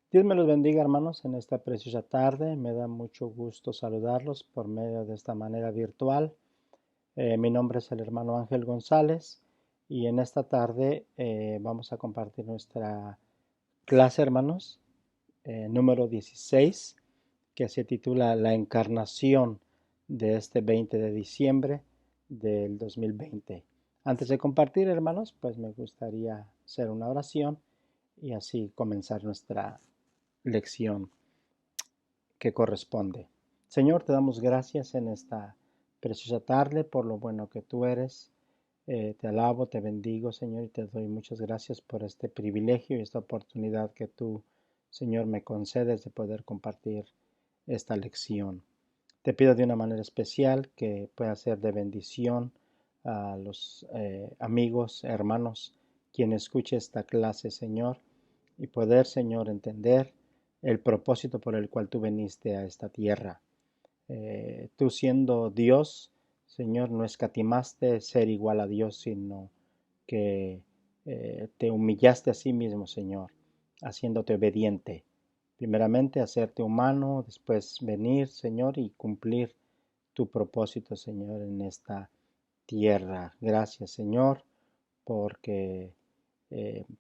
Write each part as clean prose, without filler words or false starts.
Dios me los bendiga, hermanos, en esta preciosa tarde. Me da mucho gusto saludarlos por medio de esta manera virtual. Mi nombre es el hermano Ángel González y en esta tarde vamos a compartir nuestra clase, hermanos, número 16, que se titula La encarnación de este 20 de diciembre del 2020. Antes de compartir, hermanos, pues me gustaría hacer una oración y así comenzar nuestra lección que corresponde. Señor, te damos gracias en esta preciosa tarde por lo bueno que tú eres. Te alabo, te bendigo, Señor, y te doy muchas gracias por este privilegio y esta oportunidad que tú, Señor, me concedes de poder compartir esta lección. Te pido de una manera especial que pueda ser de bendición a los amigos, hermanos, quien escuche esta clase, Señor, y poder, Señor, entender el propósito por el cual tú viniste a esta tierra. Tú siendo Dios, Señor, no escatimaste ser igual a Dios, sino que te humillaste a sí mismo, Señor, haciéndote obediente. Primeramente hacerte humano, después venir, Señor, y cumplir tu propósito, Señor, en esta tierra. Gracias, Señor, porque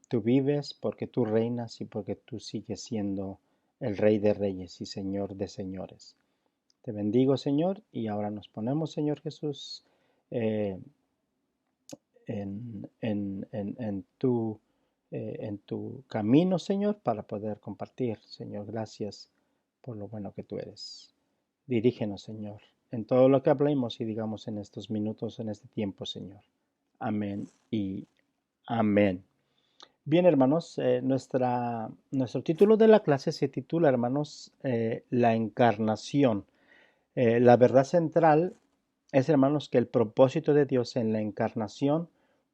tú vives, porque tú reinas y porque tú sigues siendo el Rey de Reyes y Señor de Señores. Te bendigo, Señor, y ahora nos ponemos, Señor Jesús, eh, en tu camino, Señor, para poder compartir. Señor, gracias por lo bueno que tú eres. Dirígenos, Señor, en todo lo que hablemos y digamos en estos minutos, en este tiempo, Señor. Amén y amén. Bien, hermanos, nuestro título de la clase se titula, hermanos, La encarnación. La verdad central es, hermanos, que el propósito de Dios en la encarnación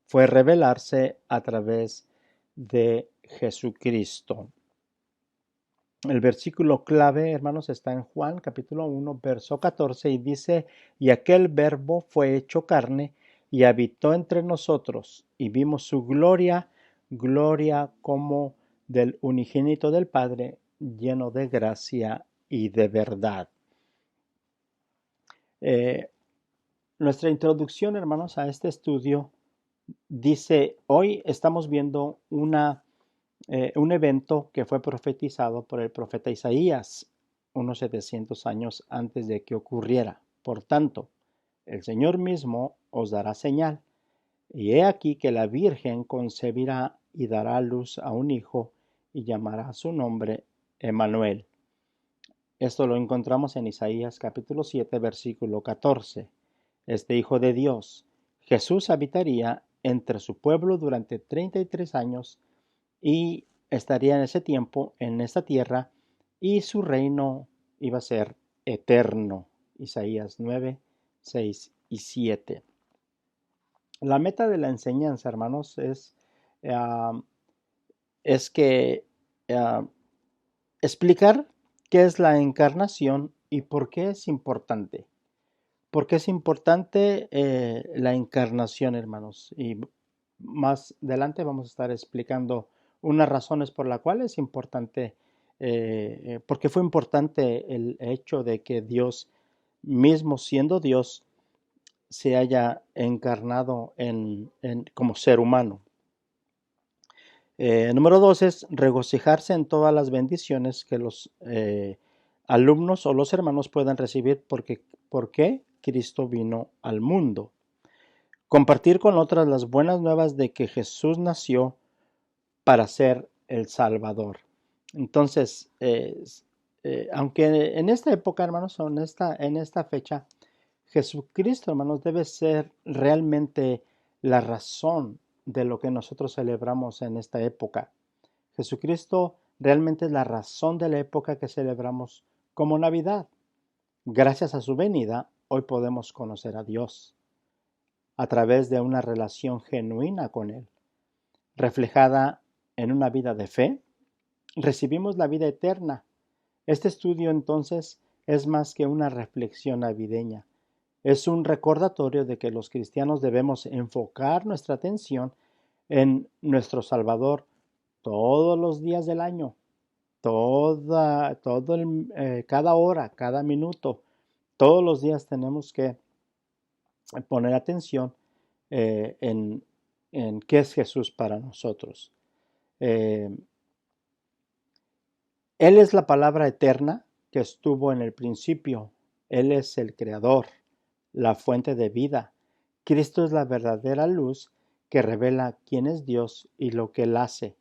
fue revelarse a través de Jesucristo. El versículo clave, hermanos, está en Juan capítulo 1, verso 14 y dice, y aquel verbo fue hecho carne y habitó entre nosotros y vimos su gloria, gloria como del unigénito del Padre, lleno de gracia y de verdad. Eh, Nuestra introducción, hermanos, a este estudio dice, hoy estamos viendo un evento que fue profetizado por el profeta Isaías unos 700 años antes de que ocurriera. Por tanto, el Señor mismo os dará señal, y he aquí que la Virgen concebirá y dará a luz a un hijo y llamará su nombre Emmanuel. Esto lo encontramos en Isaías capítulo 7, versículo 14. Este Hijo de Dios, Jesús, habitaría entre su pueblo durante 33 años y estaría en ese tiempo en esta tierra y su reino iba a ser eterno. Isaías 9, 6 y 7. La meta de la enseñanza, hermanos, uh, es que uh, explicar qué es la encarnación y por qué es importante. ¿Por qué es importante la encarnación, hermanos? Y más adelante vamos a estar explicando unas razones por las cuales es importante, porque fue importante el hecho de que Dios, mismo siendo Dios, se haya encarnado como ser humano. Número 2 es regocijarse en todas las bendiciones que los alumnos o los hermanos puedan recibir porque Cristo vino al mundo. Compartir con otras las buenas nuevas de que Jesús nació para ser el Salvador. Entonces, aunque en esta época, hermanos, en esta fecha, Jesucristo, hermanos, debe ser realmente la razón de lo que nosotros celebramos en esta época. Jesucristo realmente es la razón de la época que celebramos como Navidad. Gracias a su venida, hoy podemos conocer a Dios a través de una relación genuina con Él, reflejada en una vida de fe. Recibimos la vida eterna. Este estudio entonces es más que una reflexión navideña. Es un recordatorio de que los cristianos debemos enfocar nuestra atención en nuestro Salvador todos los días del año. cada hora, cada minuto, todos los días tenemos que poner atención en qué es Jesús para nosotros. Él es la palabra eterna que estuvo en el principio. Él es el creador, la fuente de vida. Cristo es la verdadera luz que revela quién es Dios y lo que Él hace.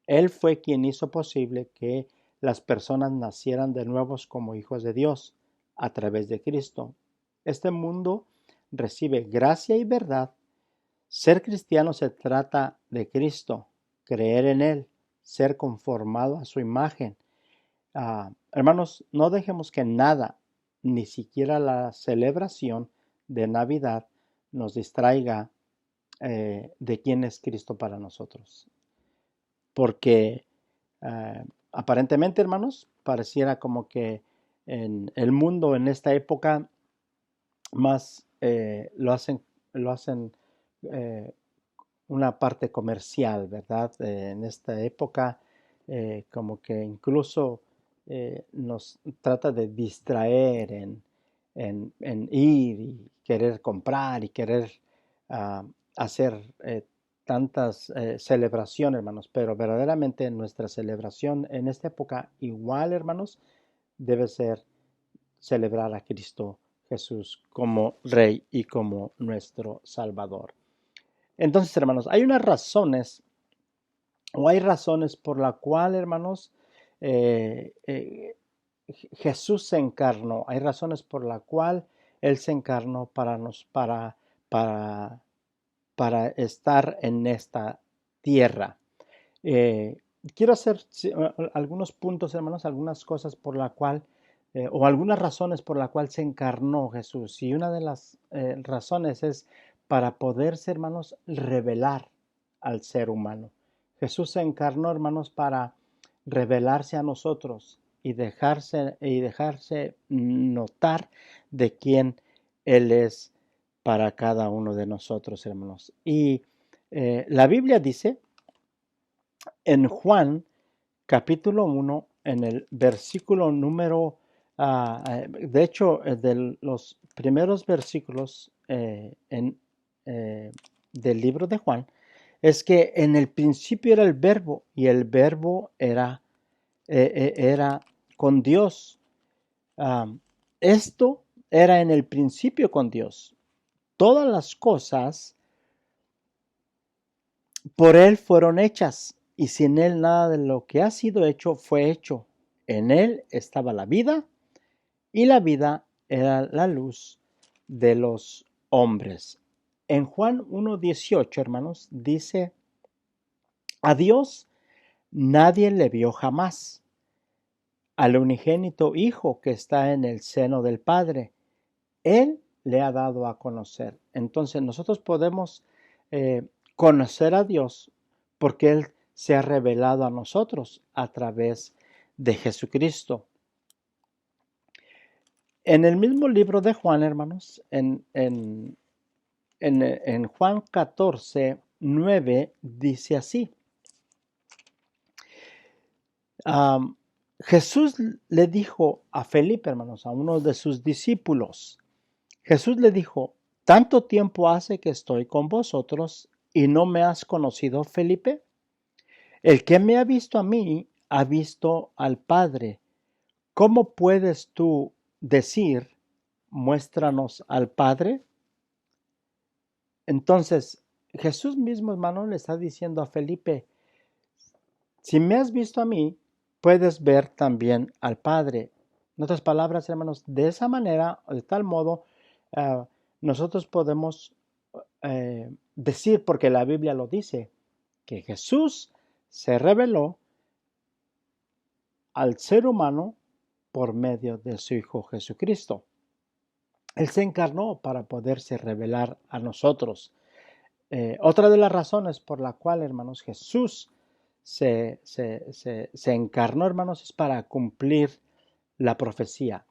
Él fue quien hizo posible que las personas nacieran de nuevo como hijos de Dios a través de Cristo. Este mundo recibe gracia y verdad. Ser cristiano se trata de Cristo, creer en Él, ser conformado a su imagen. Hermanos, no dejemos que nada, ni siquiera la celebración de Navidad, nos distraiga de quién es Cristo para nosotros. Porque aparentemente, hermanos, pareciera como que en el mundo en esta época más lo hacen una parte comercial, ¿verdad? En esta época como que incluso nos trata de distraer en ir y querer comprar y querer hacer tantas celebraciones, hermanos, pero verdaderamente nuestra celebración en esta época igual, hermanos, debe ser celebrar a Cristo Jesús como Rey y como nuestro Salvador. Entonces, hermanos, hay razones por la cual, hermanos, Jesús se encarnó. Hay razones por la cual Él se encarnó para estar en esta tierra. Quiero hacer algunos puntos, hermanos, algunas cosas por la cual, o algunas razones por la cual se encarnó Jesús. Y una de las razones es para poderse, hermanos, revelar al ser humano. Jesús se encarnó, hermanos, para revelarse a nosotros y dejarse notar de quién Él es para cada uno de nosotros, hermanos. Y la Biblia dice en Juan capítulo 1, en el versículo número, de hecho, de los primeros versículos del libro de Juan, es que en el principio era el verbo y el verbo era con Dios. Esto era en el principio con Dios. Todas las cosas por Él fueron hechas, y sin Él nada de lo que ha sido hecho fue hecho. En Él estaba la vida, y la vida era la luz de los hombres. En Juan 1:18, hermanos, dice, a Dios nadie le vio jamás. Al unigénito Hijo que está en el seno del Padre, Él le ha dado a conocer. Entonces nosotros podemos conocer a Dios porque Él se ha revelado a nosotros a través de Jesucristo. En el mismo libro de Juan, hermanos, en Juan 14:9 dice así. Jesús le dijo a Felipe, hermanos, a uno de sus discípulos, Jesús le dijo, ¿tanto tiempo hace que estoy con vosotros y no me has conocido, Felipe? El que me ha visto a mí, ha visto al Padre. ¿Cómo puedes tú decir, muéstranos al Padre? Entonces, Jesús mismo, hermano, le está diciendo a Felipe, si me has visto a mí, puedes ver también al Padre. En otras palabras, hermanos, de esa manera, de tal modo, nosotros podemos decir, porque la Biblia lo dice, que Jesús se reveló al ser humano por medio de su Hijo Jesucristo. Él se encarnó para poderse revelar a nosotros. Otra de las razones por la cual, hermanos, Jesús se encarnó, hermanos, es para cumplir la profecía.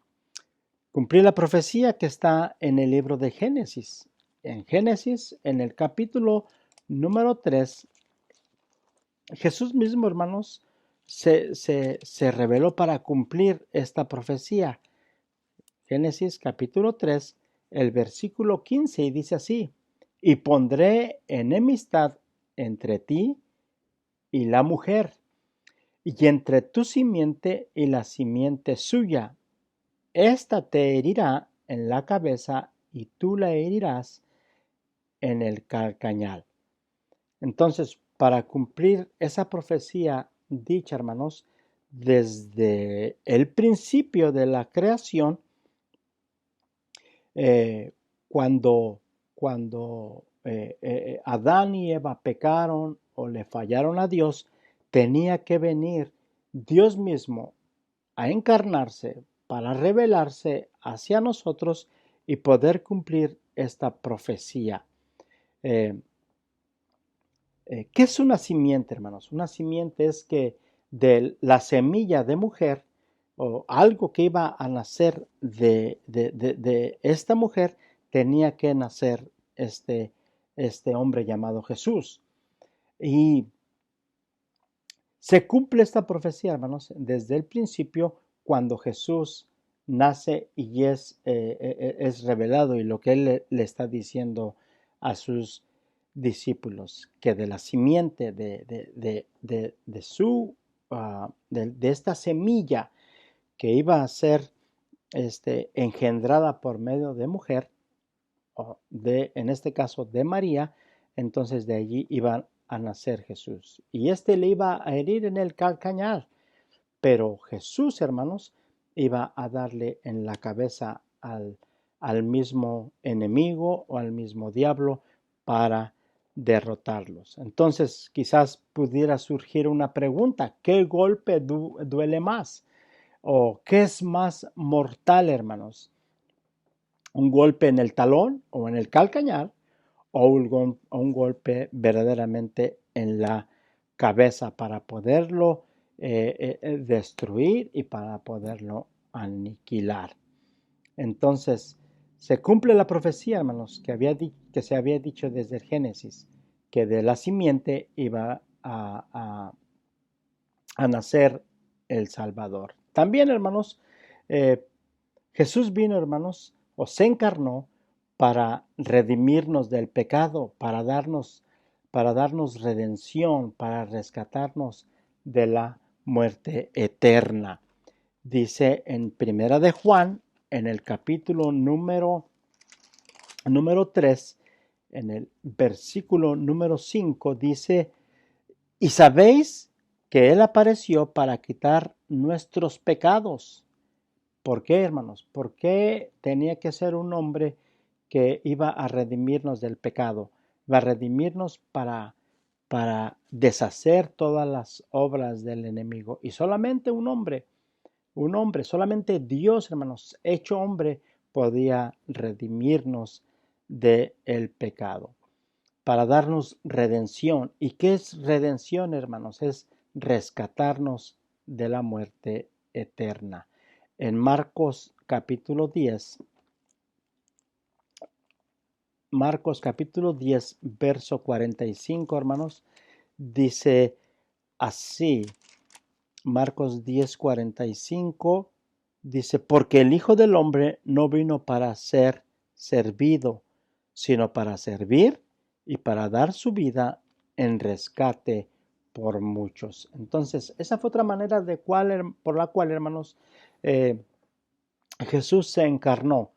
Cumplir la profecía que está en el libro de Génesis. En Génesis, en el capítulo número 3, Jesús mismo, hermanos, se reveló para cumplir esta profecía. Génesis capítulo 3, el versículo 15, y dice así: y pondré enemistad entre ti y la mujer, y entre tu simiente y la simiente suya. Esta te herirá en la cabeza y tú la herirás en el calcañar. Entonces, para cumplir esa profecía dicha, hermanos, desde el principio de la creación, cuando Adán y Eva pecaron o le fallaron a Dios, tenía que venir Dios mismo a encarnarse para revelarse hacia nosotros y poder cumplir esta profecía. ¿Qué es una simiente, hermanos? Una simiente es que de la semilla de mujer o algo que iba a nacer de esta mujer, tenía que nacer este hombre llamado Jesús. Y se cumple esta profecía, hermanos, desde el principio, cuando Jesús nace y es revelado, y lo que él le está diciendo a sus discípulos, que de la simiente de esta semilla que iba a ser engendrada por medio de mujer, o en este caso de María, entonces de allí iba a nacer Jesús. Y le iba a herir en el calcañar, pero Jesús, hermanos, iba a darle en la cabeza al mismo enemigo o al mismo diablo para derrotarlos. Entonces, quizás pudiera surgir una pregunta: ¿qué golpe duele más? ¿O qué es más mortal, hermanos? ¿Un golpe en el talón o en el calcañar, o un golpe verdaderamente en la cabeza para poderlo destruir y para poderlo aniquilar? Entonces, se cumple la profecía, hermanos, que se había dicho desde el Génesis, que de la simiente iba a nacer el Salvador. También, hermanos, Jesús vino, hermanos, o se encarnó para redimirnos del pecado, para darnos redención, para rescatarnos de la muerte eterna. Dice en Primera de Juan, en el capítulo número 3, en el versículo número 5, dice: y sabéis que Él apareció para quitar nuestros pecados. ¿Por qué, hermanos? ¿Por qué tenía que ser un hombre que iba a redimirnos del pecado? Va a redimirnos para deshacer todas las obras del enemigo. Y solamente un hombre, solamente Dios, hermanos, hecho hombre, podía redimirnos del pecado, para darnos redención. ¿Y qué es redención, hermanos? Es rescatarnos de la muerte eterna. En Marcos capítulo 10, verso 45, hermanos, dice así: Marcos 10, 45, dice: porque el Hijo del Hombre no vino para ser servido, sino para servir y para dar su vida en rescate por muchos. Entonces, esa fue otra manera por la cual, hermanos, Jesús se encarnó.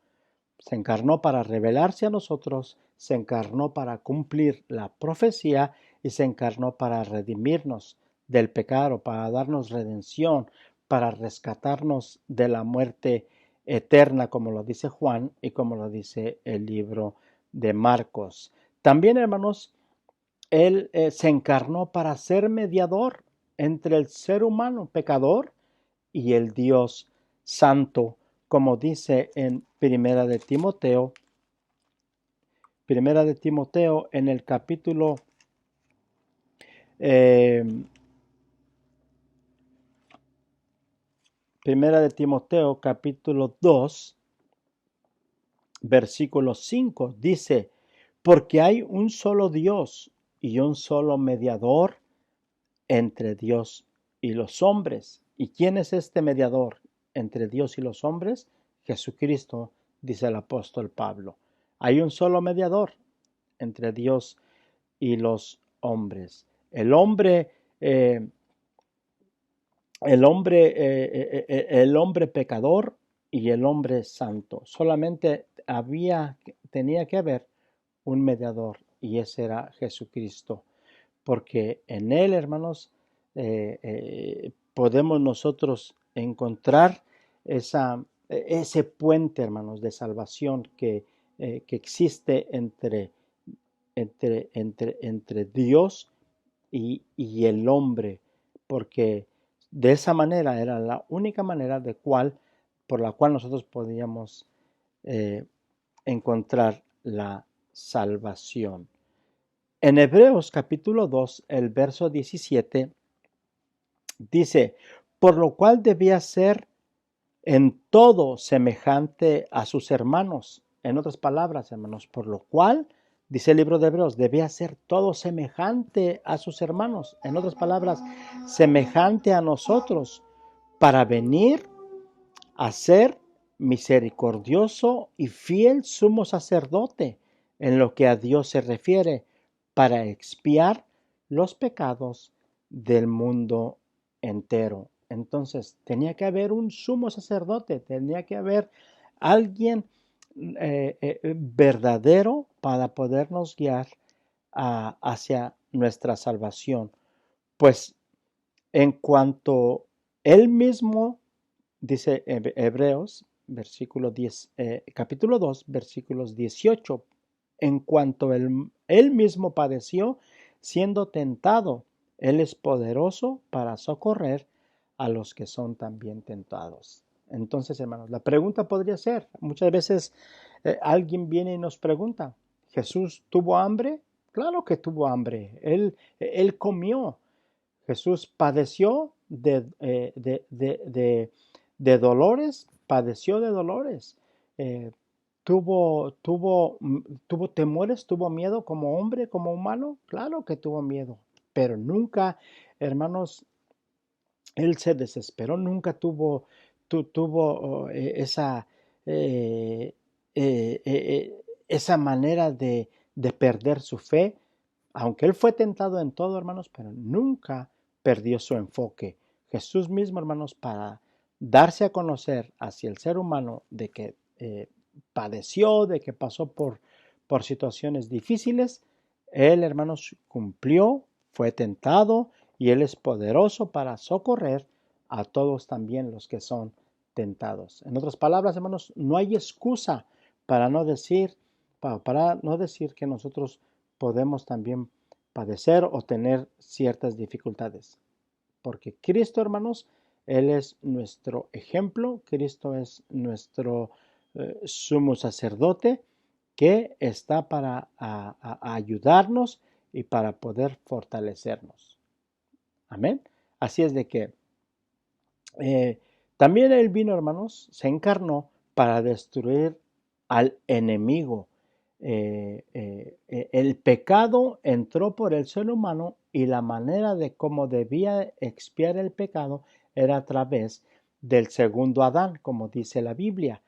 Se encarnó para revelarse a nosotros, se encarnó para cumplir la profecía y se encarnó para redimirnos del pecado, para darnos redención, para rescatarnos de la muerte eterna, como lo dice Juan y como lo dice el libro de Marcos. También, hermanos, Él se encarnó para ser mediador entre el ser humano pecador y el Dios santo, como dice en Primera de Timoteo en el capítulo Primera de Timoteo capítulo 2, versículo 5, dice: porque hay un solo Dios y un solo mediador entre Dios y los hombres. ¿Y quién es este mediador entre Dios y los hombres? Jesucristo, dice el apóstol Pablo. Hay un solo mediador entre Dios y los hombres. El hombre pecador y el hombre santo. Solamente tenía que haber un mediador, y ese era Jesucristo, porque en él, hermanos, podemos nosotros encontrar ese puente, hermanos, de salvación que existe entre Dios y el hombre, porque de esa manera era la única manera por la cual nosotros podíamos encontrar la salvación. En Hebreos capítulo 2, el verso 17, dice, por lo cual debía ser en todo semejante a sus hermanos. En otras palabras, hermanos, por lo cual, dice el libro de Hebreos, debía ser todo semejante a sus hermanos. En otras palabras, semejante a nosotros, para venir a ser misericordioso y fiel sumo sacerdote en lo que a Dios se refiere, para expiar los pecados del mundo entero. Entonces, tenía que haber un sumo sacerdote, tenía que haber alguien verdadero para podernos guiar hacia nuestra salvación. Pues en cuanto él mismo, dice Hebreos, capítulo 2, versículos 18, en cuanto él mismo padeció, siendo tentado, él es poderoso para socorrer a los que son también tentados. Entonces, hermanos, la pregunta podría ser, muchas veces alguien viene y nos pregunta, ¿Jesús tuvo hambre? Claro que tuvo hambre, él comió. Jesús padeció de dolores, padeció de dolores. ¿Tuvo temores, tuvo miedo como hombre, como humano? Claro que tuvo miedo, pero nunca, hermanos, él se desesperó, nunca tuvo eh, esa manera de perder su fe, aunque él fue tentado en todo, hermanos, pero nunca perdió su enfoque. Jesús mismo, hermanos, para darse a conocer hacia el ser humano de que padeció, de que pasó por situaciones difíciles, él, hermanos, cumplió, fue tentado y él es poderoso para socorrer a todos también los que son tentados. En otras palabras, hermanos, no hay excusa para no decir que nosotros podemos también padecer o tener ciertas dificultades. Porque Cristo, hermanos, Él es nuestro ejemplo, Cristo es nuestro sumo sacerdote que está para ayudarnos y para poder fortalecernos. Amén. Así es de que también Él vino, hermanos, se encarnó para destruir al enemigo. El pecado entró por el ser humano y la manera de cómo debía expiar el pecado era a través del segundo Adán, como dice la Biblia.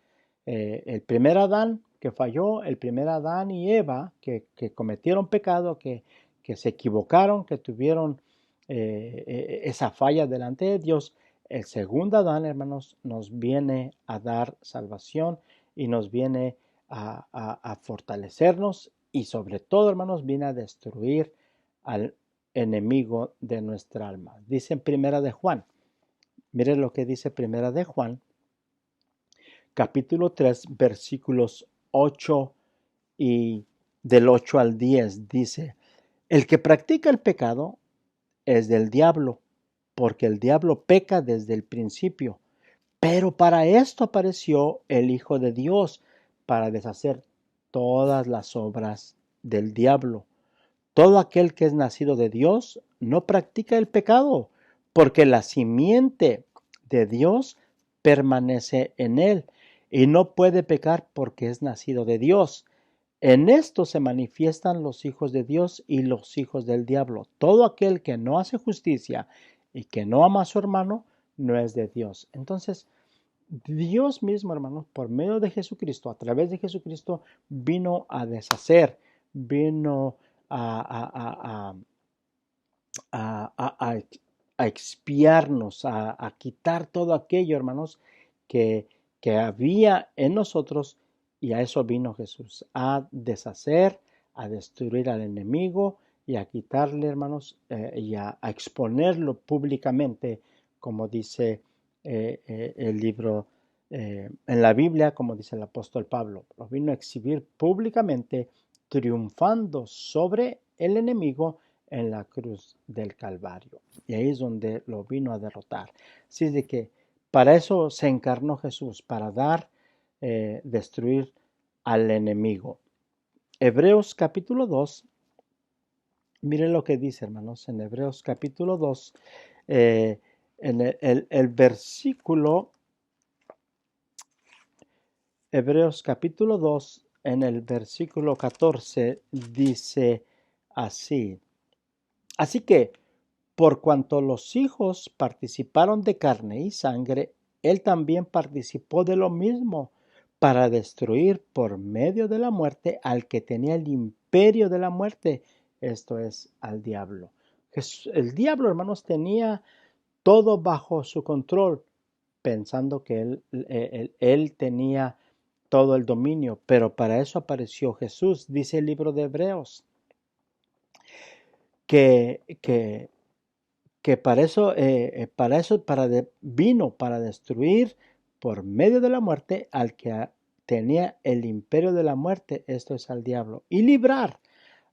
El primer Adán que falló, el primer Adán y Eva que cometieron pecado, que se equivocaron, que tuvieron esa falla delante de Dios. El segundo Adán, hermanos, nos viene a dar salvación y nos viene a fortalecernos y sobre todo, hermanos, viene a destruir al enemigo de nuestra alma. Dice en Primera de Juan, miren lo que dice Primera de Juan, capítulo 3, versículos 8 y del 8 al 10, dice, el que practica el pecado es del diablo, porque el diablo peca desde el principio. Pero para esto apareció el Hijo de Dios, para deshacer todas las obras del diablo. Todo aquel que es nacido de Dios no practica el pecado, porque la simiente de Dios permanece en él, y no puede pecar porque es nacido de Dios. En esto se manifiestan los hijos de Dios y los hijos del diablo. Todo aquel que no hace justicia y que no ama a su hermano, no es de Dios. Entonces, Dios mismo, hermanos, por medio de Jesucristo, a través de Jesucristo, vino a deshacer, vino a, a, a, a, a expiarnos, a quitar todo aquello, hermanos, que, que había en nosotros, y a eso vino Jesús, a deshacer, a destruir al enemigo y a quitarle, hermanos, y a exponerlo públicamente, como dice el libro en la Biblia, como dice el apóstol Pablo. Lo vino a exhibir públicamente, triunfando sobre el enemigo en la cruz del Calvario. Y ahí es donde lo vino a derrotar. Así es de que para eso se encarnó Jesús, para destruir al enemigo. Hebreos capítulo 2, miren lo que dice, hermanos, en Hebreos capítulo 2, en el versículo, Hebreos capítulo 2, en el versículo 14, dice así. Así que, por cuanto los hijos participaron de carne y sangre, él también participó de lo mismo, para destruir por medio de la muerte al que tenía el imperio de la muerte, esto es, al diablo. El diablo, hermanos, tenía todo bajo su control, pensando que él tenía todo el dominio, pero para eso apareció Jesús, dice el libro de Hebreos, que vino para destruir por medio de la muerte al que tenía el imperio de la muerte, esto es al diablo, y librar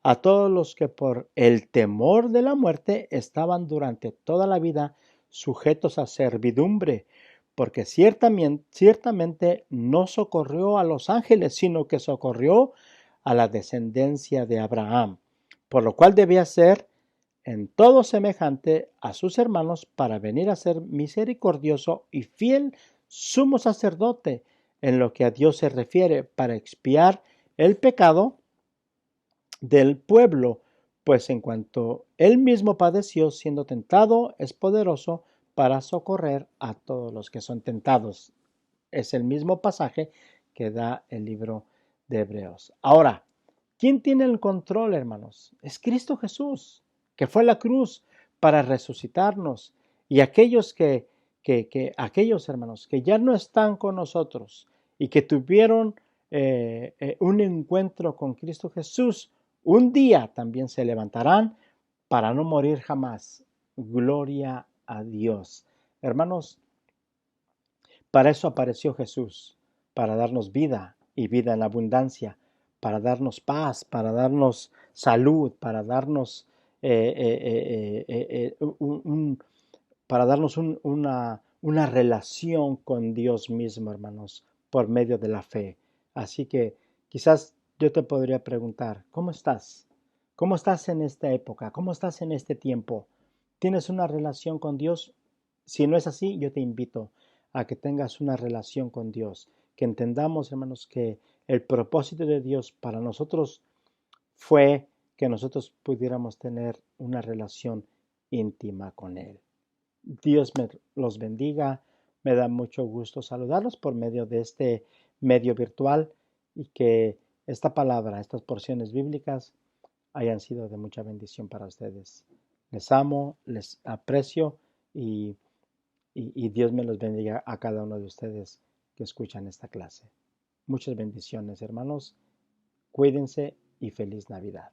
a todos los que por el temor de la muerte estaban durante toda la vida sujetos a servidumbre, porque ciertamente no socorrió a los ángeles, sino que socorrió a la descendencia de Abraham, por lo cual debía ser en todo semejante a sus hermanos para venir a ser misericordioso y fiel sumo sacerdote en lo que a Dios se refiere, para expiar el pecado del pueblo, pues en cuanto él mismo padeció siendo tentado, es poderoso para socorrer a todos los que son tentados. Es el mismo pasaje que da el libro de Hebreos. Ahora, ¿quién tiene el control, hermanos? Es Cristo Jesús, que fue a la cruz para resucitarnos. Y aquellos hermanos que ya no están con nosotros y que tuvieron un encuentro con Cristo Jesús, un día también se levantarán para no morir jamás. Gloria a Dios. Hermanos, para eso apareció Jesús, para darnos vida y vida en abundancia, para darnos paz, para darnos salud, para darnos, para darnos una relación con Dios mismo, hermanos, por medio de la fe. Así que quizás yo te podría preguntar, ¿cómo estás? ¿Cómo estás en esta época? ¿Cómo estás en este tiempo? ¿Tienes una relación con Dios? Si no es así, yo te invito a que tengas una relación con Dios, que entendamos, hermanos, que el propósito de Dios para nosotros fue que nosotros pudiéramos tener una relación íntima con Él. Dios los bendiga. Me da mucho gusto saludarlos por medio de este medio virtual y que esta palabra, estas porciones bíblicas hayan sido de mucha bendición para ustedes. Les amo, les aprecio y Dios me los bendiga a cada uno de ustedes que escuchan esta clase. Muchas bendiciones, hermanos. Cuídense y feliz Navidad.